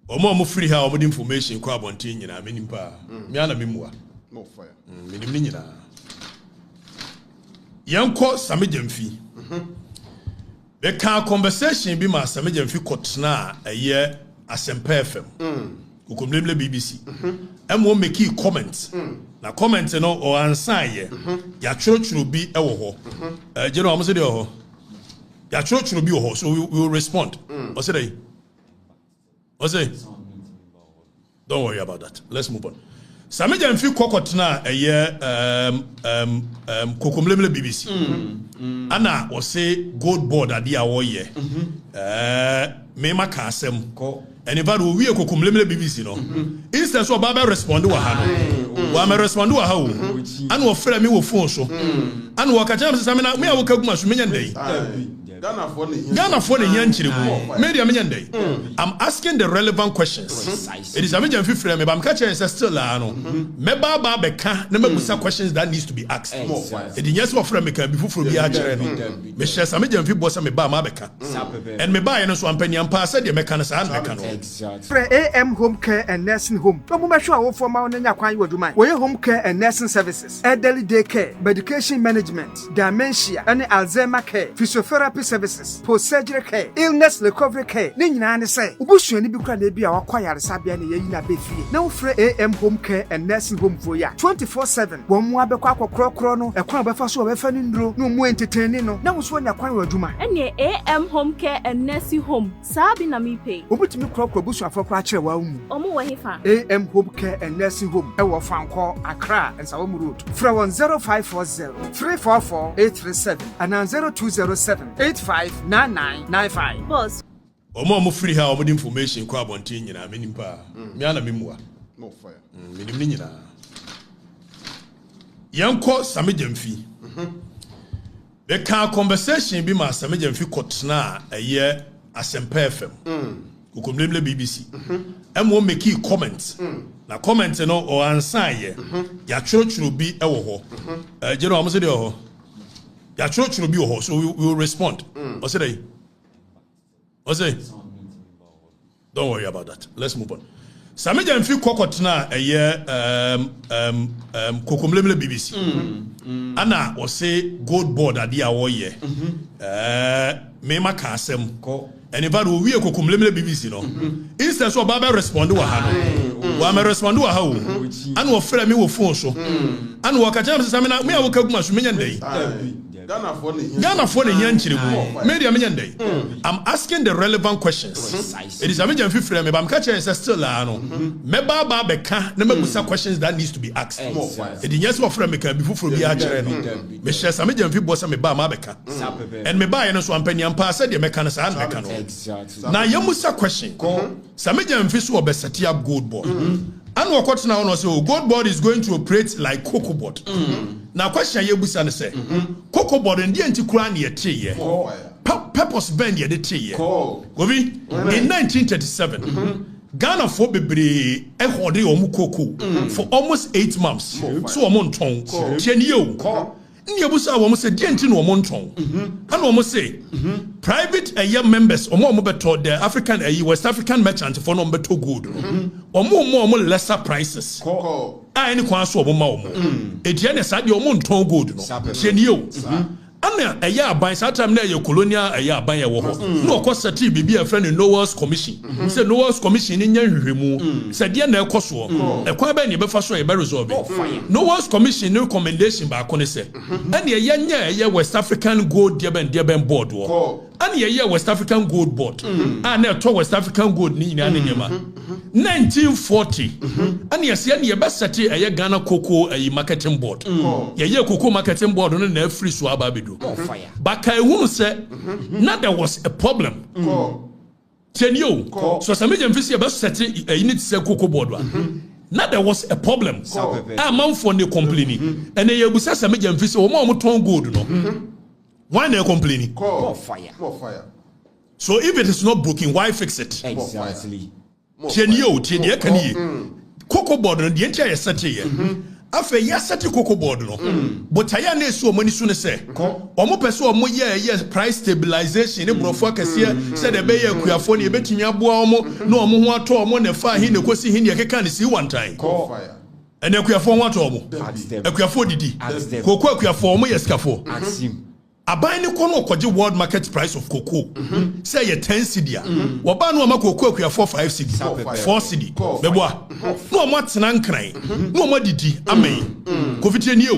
Omo free ha omo information kwa abonte nyina menimpa me ana memua no fire menim ni nyina yanko Sammy Gyemfi be ka conversation bi ma Sammy Gyemfi kotna eye Asempa FM ukomlemle BBC emo make comments na comment no o ansan ye ya churchuru bi e wo ho jeno am se de ho ya churchuru bi wo ho so we will respond o se dey o say don't worry about that, let's move on. Sammy Gyemfi kokotna eye kokomlemle BBC ana o say gold board ade a wo ye me maka asem and if I do we kokomlemle BBC no instead so baba respond wa ha no wa me respond wa ha o ana wo frɛ me wo phone so ana wo ka kyam Sammy na me a wo ka guma so menya ndai Ghana for the media I'm asking the relevant questions. It is Sammy Gyemfi frame, but I'm catching is still no. Me baba beka na me busa questions that needs to be asked. It is yes what frame can be full be agere no. Me share Sammy Gyemfi bossa me ba ma beka. And me ba no so ampani ampa said the mechanics and mechanic. Exactly. AM home care and nursing home. No mo sure wo for ma nya kwan wo dwuma. We home care and nursing services, elderly day care, medication management, dementia, and Alzheimer care, physiotherapy services, post-surgery care, illness recovery care. Ni nyina ne say, ubusu ni bi kra na bi a wakwayare sabia ne yayi na befie. Na wo frɛ AM home care and nursing home for ya 24/7. Wo mu abekwa akokro no, ekwan befa so befa ni nduro, no mu entertain no. Na wo so nya kwan wadwuma. Ene AM home care and nursing home. Sabi na mi pay. Obutumi krokro busu afokro a kire wa mu. Omo wo hefa. AM home care and nursing home. E wo Fanko, Accra, and Sawom Road. Fra 0540 344 837 and 0207 859995. Boss. Omo free ha omo information kwa abonte nyina menimpa me ana memua no fire menim ni nyina yanko Sammy Gyemfi be ka conversation bi ma Sammy Gyemfi kotna eye Asempa FM ukomlemle BBC emo make comments na comment no o ansan ye ya churchuru bi e wo ho jeno am se de ho ya churchuru bi wo ho so we will respond o se dey o say don't worry about that, let's move on. Sammy Gyemfi kokotna eye kokomlemle BBC ana o say gold board ade a wo ye me maka asem and if I do we kokomlemle BBC no instead so baba respond wa ha no wa me respond wa ha o ana wo frɛ me wo phone so ana wo ka kyam Sammy na me a wo ka guma so menya ndai Ghana for the media I'm asking the relevant questions. It is Sammy Gyemfi frame, but I'm catching is still no. Me baba beka na me busa questions that needs to be asked. It is yes what frame can be full be agere no. Me share Sammy Gyemfi bossa me ba ma beka. And me ba no so ampani ampa said the mechanics and mechanic. Now you musa question. Sammy Gyemfi so obesity up gold board. And what now no say gold board is going to operate like cocoa board. Now question ye busa ne say cocoa board ndi anti kura na ye ye purpose bend ye de ye gobi in 1937 Ghana for bebre e hode omu cocoa for almost 8 months so omo nton tieni yo Nye busa wo mo se die nti no mo nton and wo mo say private members omo beto the African West African merchant for no beto good omo lesser prices any kwan so omo ma omo e die ne sa de omo nton good no tieni yo ana aban sa time na colonial aban ye wo ho na okosati bibi a friend Noah's Commission say Noah's Commission nya hwehwemu say de na ekoso e kwa ba ne be fa so e be resolve Noah's Commission no recommendation ba ko ne say ana nya West African Gold Deben Board wo ana West African Gold Board ana to West African Gold ni nyina nyema 1940 ana say ana be sati Ghana Cocoa Marketing Board Cocoa Marketing Board no na free so ababedo but I won't say not there was a problem. So Sammy Gyemfi about setting you need to say cocoa board. Not there was a problem. A man for the complaining. And then you say Sammy Gyemfi say more ton good no. Why they complaining? More fire. So if it is not broken, why fix it? Exactly. Cocoa board and the entire set here. afa yasati cocoa board no but aya na esu omani su ne se omo pese omo ye price stabilization ne brofo akese se de be ye akuafo ne ebetumi aboa omo na omo ho ato omo ne fa hi ne kosi hi ne keka ne si one time ene akuafo ho ato omo akuafo didi cocoa akuafo omo yeskafo aban ne kono okoje world market price of cocoa say ye 10 cedi wo ba no ma cocoa akuafo 5 cedi 4 cedi beboa no mo tena nkran no mo didi amen kofitie ni o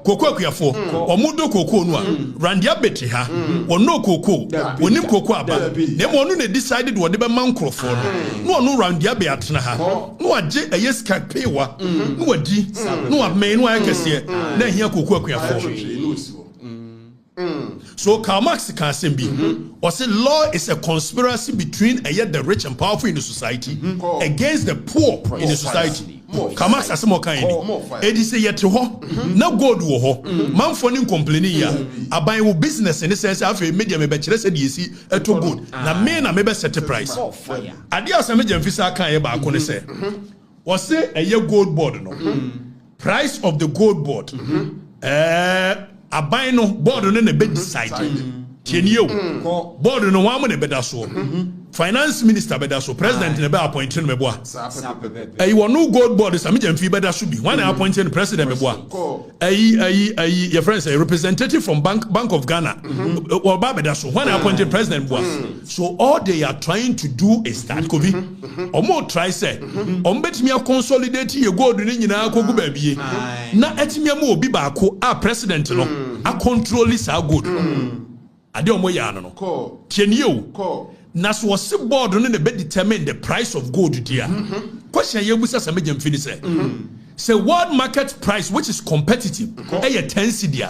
cocoa akuafo omudo cocoa no a randia beti ha wono cocoa wonim cocoa aba na mo no na decided wo de be man krofo no no randia be atena ha no age eyeska pewa no wadi no amen no ayekese na hia cocoa akuafo. So Karl Marx can say or say law is a conspiracy between the rich and powerful in the society against the poor in the society. Karl Marx has more kind. It is a yet no good wo man for complaining here about your business in the sense of a media maybe said you see too good. Na me na maybe set a price. Adia some Gyemfi kan e ba ko ne say was say a gold board no price of the gold board aban no board no na be decide tienio board no wa mo na be da so finance minister be da so president na be appoint no meboa you no gold board Sammy Gyemfi be da so bi one appointed president meboa your friends a representative from bank of Ghana or ba be da so one appointed president meboa. So all they are trying to do is that kobi omo try say ombetimi consolidate your gold ni nyina akogu ba bie na etimi am obi ba ko a president no a control this gold ade omo ya no tienio na so was board no na be determine the price of gold there. Question ye busa Sammy Gyemfi say world market price which is competitive 10 cedi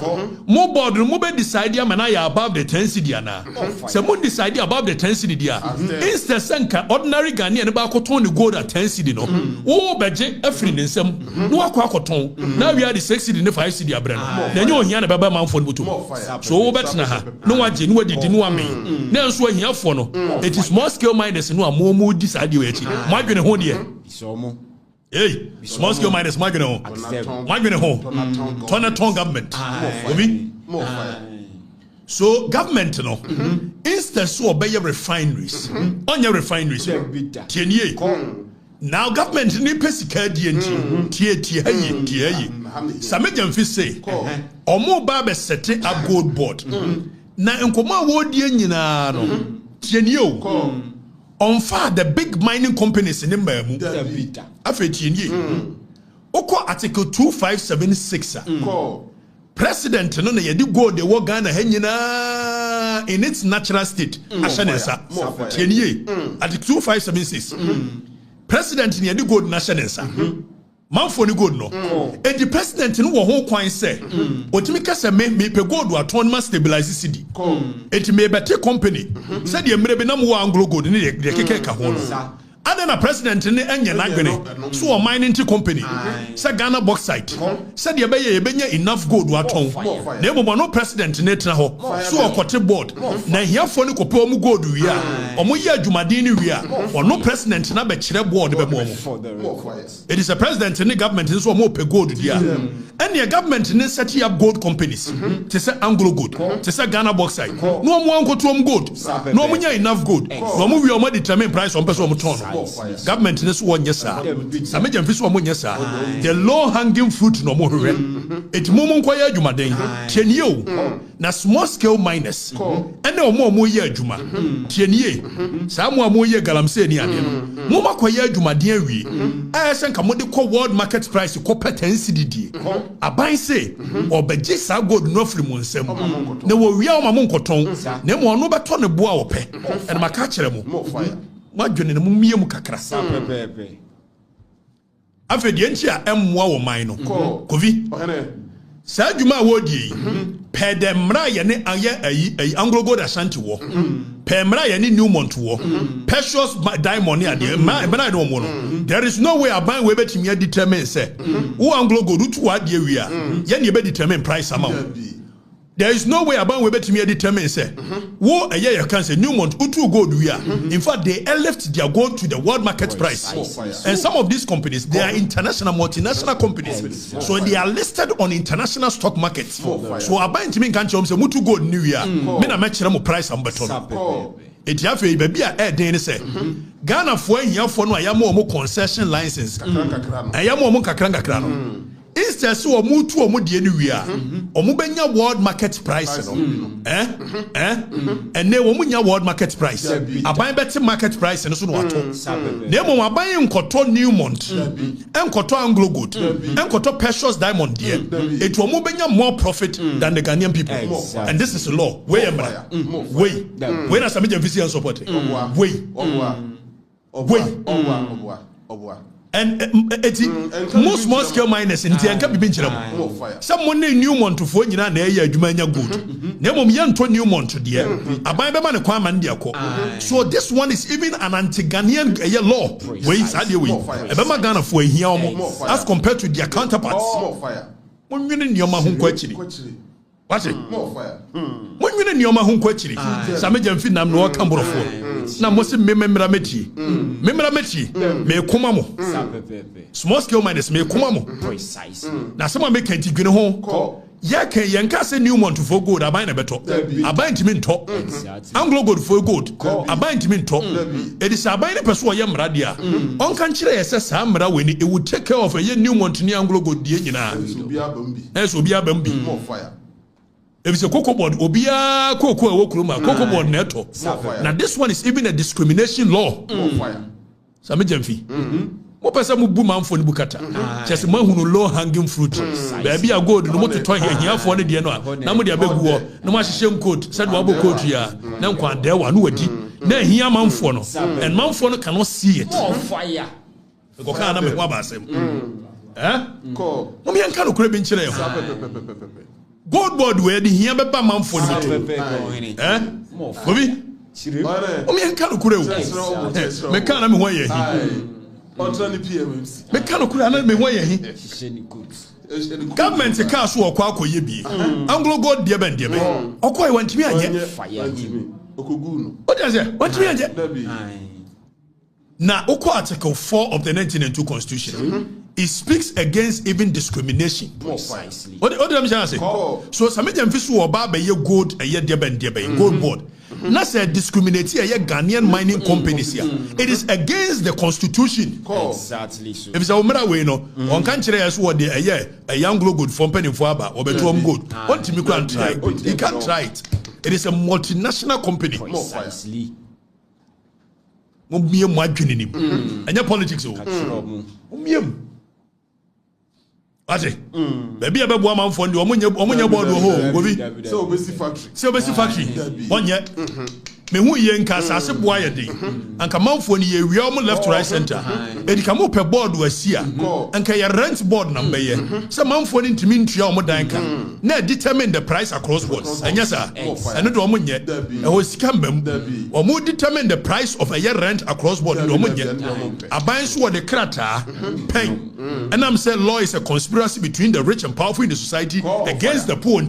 mo board no be decide am na ya above the 10 cedi na say mo decide above the 10 cedi dia instead senka ordinary Ghanaian ba koton the gold at 10 cedi no wo beje afri ne nsam no akwa koton na we are the 6 cedi ne 5 cedi abre no na nye ohia na baba manfo no butum so wo betena ha no waje no wadidi no ame na nso ohia fo no it is more scale minus no amomo decide we achi mo adwene ho de so mo hey, small scale minus margin home. Turn government. So government no instead so obey refineries. On your refineries. Now government ni pesika DNT. Tie. Sammy Gyemfi say omo ba be set up gold board. Na nkoma wo die nyina no. Tienio. On far the big mining companies in the Memu. Oko article 2576. President no na yedi go the wo Ghana henyina in its natural state. Ashanensa. Tienye. Article 2576. President ni yedi go nationalsa. Manfo ni gold no. And the president no wo ho kwan say otimi kase me pe gold autonomous stabilize city. It may be company. Said the mrebe na mo Anglo gold ni de keke ka ho no. And then a president ni enye na gwene. So a mining company. Say Ghana bauxite. Said the be enough gold aton. Na mo no president ni tena ho. So okote board. Na hiafo ni kope omu gold wi a. Omo ye adwumade ni wi a. Ono president na be kire board be mo. It is a president in the government so more pay gold there. And the government in set up gold companies. To say Anglo gold, to say Ghana bauxite. No more uncle to gold. No more enough gold. No more we are determine price on person ton. Government in this one yes sir. Sammy Gyemfi one yes sir. The low hanging fruit no more. It moment kwaya juma den. Tienio na small scale miners. And no more year juma. Tienye. Samu mo ye galamse ni ade no. Mo makwaya juma den wi. Kamode call world market price ko per 10 cedi aban say obeje sa gold no free mo nsem na wo wia o ma mo nkoton na mo no beto ne boa wo pe e na maka kire mo adwene ne mo mie mu kakra pepe afedi enchi a emmoa wo man no kovi sa adwuma wo die pe de mra ye ne aye Anglo Gold Ashanti wo pe mra ye ne Newmont wo precious diamond ya de mra no mo no there is no way aban we betimi determine say wo Anglo Gold to ade wi a ye ne be determine price amount There is no way about we betimi determine say wo eye you can say Newmont utu gold we are. In fact they left their gold to the world market price. And some of these companies they are international multinational companies. So they are listed on international stock markets. So abantimi kan chom say mutu gold new year. Me na mechire mo price am beton. Eti afi baby a den say Ghana fo ahiafo no ayamo mo concession license. Ayamo mo kakra no. Instead so omu tu omu de ni wia omu benya world market price no and ne omu nya world market price aban better market price no so no ato ne mo aban nkoto Newmont enkoto Anglo Gold enkoto Precious Diamond there it omu benya more profit than the Ghanaian people. And this is the law we na Sammy Gyemfi and support and most small scale miners in Tianka Bibincham. Someone named Newmont to phone na ya Jumania good. Nemo Yanto Newmont dear. A Bible man a Kwaman diako. So this one is even an anti-Ghanaian law. Wait, Sadiwi. A Bama Ghana for a hiamo as compared to their counterparts. 1 million Yoma Hunquachiri. What's it? More fire. 1 million Yoma Hunquachiri. Sammy Gyemfi nam no Cambro. Na mo se memra meti me komamo small scale miners me komamo precisely na some make antigwene ho ya kan yanka se Newmont for gold aban na beto aban timi nto Anglo Gold for gold aban timi nto it is aban ne person ye mra dia on kan kire yese sa mra weni it would take care of ye Newmont ni Anglo Gold die nyina so bi abambi more fire. If it's a cocoa board, obia cocoa wokruma, cocoa board neto. Now this one is even a discrimination law. Sammy Gyemfi. Mo pesa mu bu man for ni bukata. Just man who no low hanging fruit. Baby a gold no mo to here for ne de no. Na mo de abegu wo. Na mo ahye coat, said wo coat ya. Na nkwa de wa no wadi. Na hia man for no. And man for no cannot see it. More fire. Go kan na me ho abasem. Ko. Mo me anka no kura bi nchire yo. Gold board where the here beba man for the Bobby? Oh, me can kure. Me can am why ye. Me can kure me why ye. Government car so kwa akoye bi. Anglo Gold de ben de be. Okoy want me anye. What does it? Want me anye? Now, Article 4 of the 1992 Constitution, it speaks against even discrimination. Precisely. What do I say? So, Sammy Gyemfi so oba be ye gold a ye debe gold board. Not say discriminate a Ghanaian mining companies here. It is against the Constitution. Exactly. If it's a umra way no, on can't try as what a young Gold from penny for aba or betuam gold. What you can try? You can't try it. It is a multinational company. Precisely. Mumiem wadwene nim anya politics o mumiem ate baby abebo amanfo ndi omunye board ho gobi so obesi factory onye me hu ye nka asase boa ye de anka manfo ni ye wi om left right center edika mo pe board wasia anka ye rent board number ye se manfo ni ntimi ntua om dan ka na determine the price across board anya sa eno do omunye e ho sika mbam omu determine the price of a year rent across board do omunye aban so the krata pen and I'm saying law is a conspiracy between the rich and powerful in the society against the poor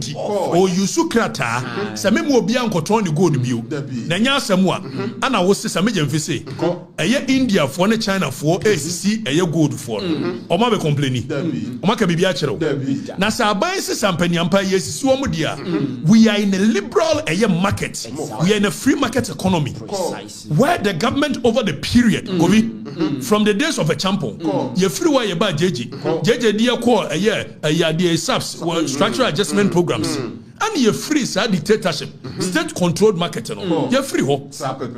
or you su krata se memo obi ankoton ni gold biu na nya asamua ana wo se Sammy Gyemfi say eye India for ne China for ACC eye gold for o ma be complaini o ma ka bibia kire na sa aban se sampani ampa yesisi wo mu dia we are in a liberal eye market we are in a free market economy where the government over the period from the days of a champion ye free where ye ba jeje dia call eye the SAPS structural adjustment programs and ye free sa dictatorship state controlled market no ye free ho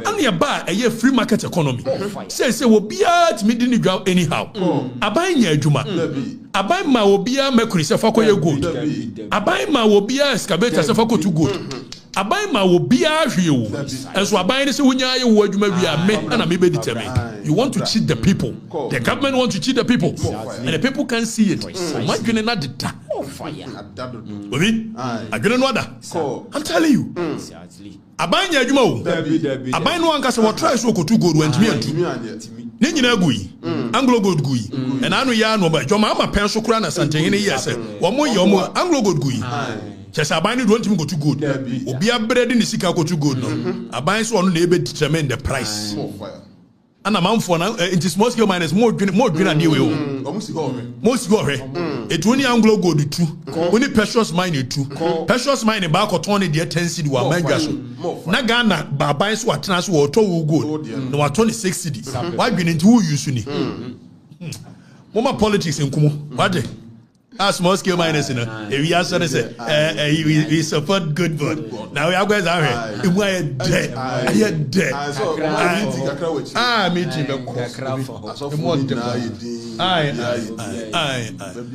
and ye ba ye free market economy say wo bia timi ni gwa anyhow aban nya adwuma aban ma wo bia mercury se fakoye gold aban ma wo bia excavator se fakotu gold aban ma wo bia hwewo enso aban ne se wonya ye wo adwuma wi a me na me be determine you want to cheat the people the government want to cheat the people and the people can see it imagine na data fire obi agene no ada I'm telling you aban nya adwuma wo aban no anka se wo try so okotu gold wantimi antu ne nyina gui Anglo Gold gui and anu ya no ba joma ama pen so kura na santehene yese wo mo ye mo Anglo Gold gui Just a buying don't even go to good. Be a bread in the sika go to good. No, a buying so on the determine the price. And a man for now, it is small scale miners more green than you. Most go ahead. It only Anglo go to two. Only precious mine two. Precious mine back or 20 dear 10 city were my gas. Nagana, Babais were transfer to good. No, 26 cities. Why been into who you soon? Mama politics in Kumo. What? As small scale miners in a we are saying we support good board. Now we are guys are here. We are dead. I am dead. Meeting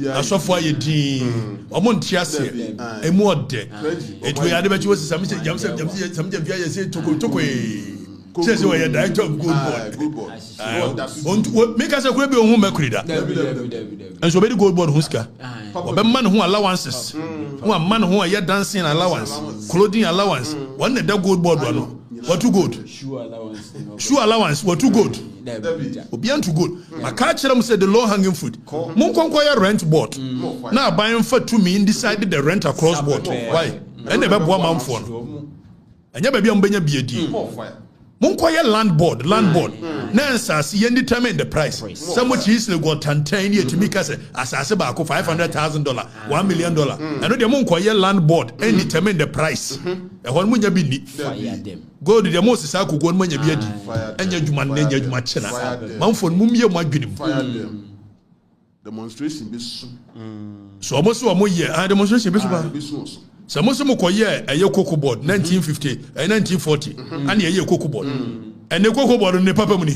I saw for you team. Among Tiasi, a more dead. It we are the best some says you are director of good board. Make us a great home reader. And so very good board Huska. But man who allowances, who are man who are yet dancing allowance, clothing allowance, one the good board one. What too good? Shoe allowance, what too good? Beyond too good. My catcher said the low hanging fruit. Monconquire rent board. Now buying for 2 million decided the rent across board. Why? And never one month for. And never be on Benya BD. Monquire land board. Nansa see and determine the price. Some which is got 10 years to make us as I said $500,000, $1 million. And the Monquire land board and determine the price. And one when you be go to the most is I could go when you be and you man name you machina. Mountford Mumia Magim. Demonstration be so almost 1 year. I demonstration be so most of a cocoa board 1950 and 1940 and a cocoa board and the cocoa board on the paper money.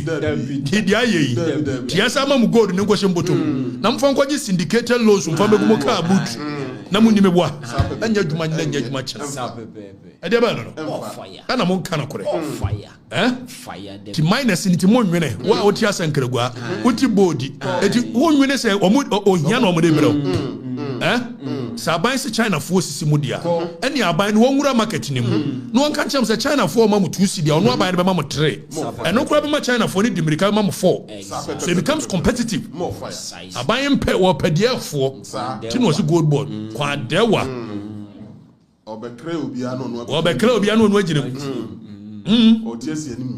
Yes, I'm go to negotiation bottom. Nam from what is syndicated laws from Famuka boot. Namunimwa and your man then get much. I never know. Fire. And I'm on Canacre. Fire. Fire. The minus in Timon Mene. What Tias and Kergua. What you body. One minute say, or Yano. Sabansi China forces Mudia. And you are buying one market in him. No one can chance a China for Mamu 2 city or no buy the Mamma 3. And no grab my China for it to become Mamma 4. So it becomes competitive. A buying pet or per year 4. Tin was a good board. Quad there were. Or Becreo Biano Wagen.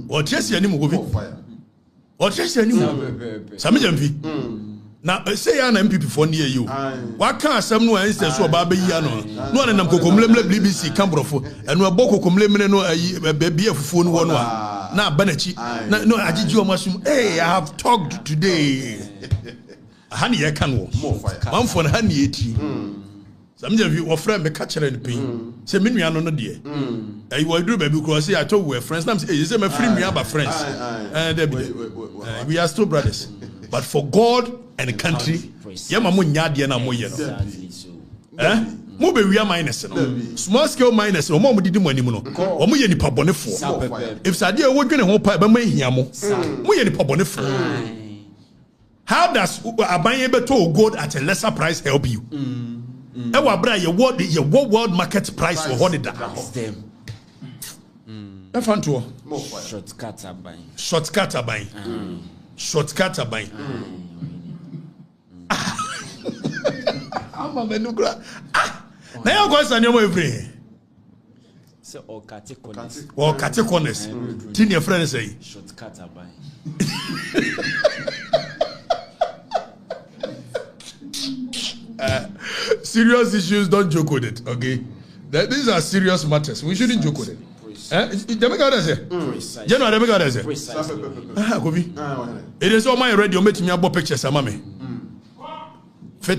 Or Chessie animal. Or Chessie animal. Sammy Gyemfi. Now, say an MPP for near you. What can someone instance of Baby Yano? No one in Cocomelem BBC Cambrofo, and no Boko Comlemeno, a baby of phone one. Now, Benechi, no, I did your mushroom. Hey, I have talked today. Honey, I can walk. One for honey, some of you were friend, me catcher and pain. Say, Miniano, no dear. I will do baby because I told we're friends. You say, my friend, we are friends. We are still brothers. But for God and the country, Yamamunya na moye no. Mo be we are minus no. Small scale minus no mo didi mo anim no. O mo ye nipa bonefo. If sade e wo dwene ho pa be ma hia mo. Mo ye nipa bonefo. How does Abanye beto gold at a lesser price help you? E wa bra your world market price for what that. E fan to shortcut abanye. Shortcut abanye. I'm a menugra. Now you guys are new every. So Okatakyire. Tin your friend say. Shortcut abanye. Serious issues, don't joke with it, okay? These are serious matters. We shouldn't joke with it. It is all my radio making me about pictures. Mame. We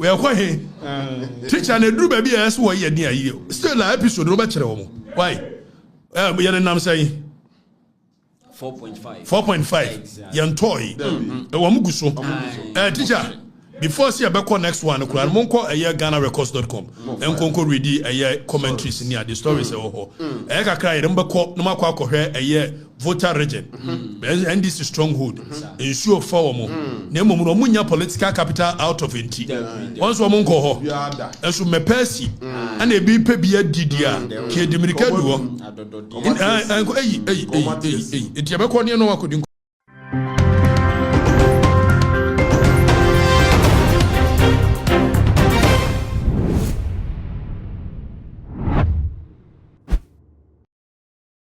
are quite teacher and a drew baby as who are near you. Still, an episode. Why? We are the saying 4.5. Young toy. Teacher. Before see about next one, Monko a year GhanaRecords.com and Conco ready a year commentaries near the stories. Eka cry, remember no a year voter region. And this is stronghold. Ensure for more. Nemo Munya political capital out of Inti. Once Monko, and so me Percy and a BP be a Didia, K. Dominica duo. It's a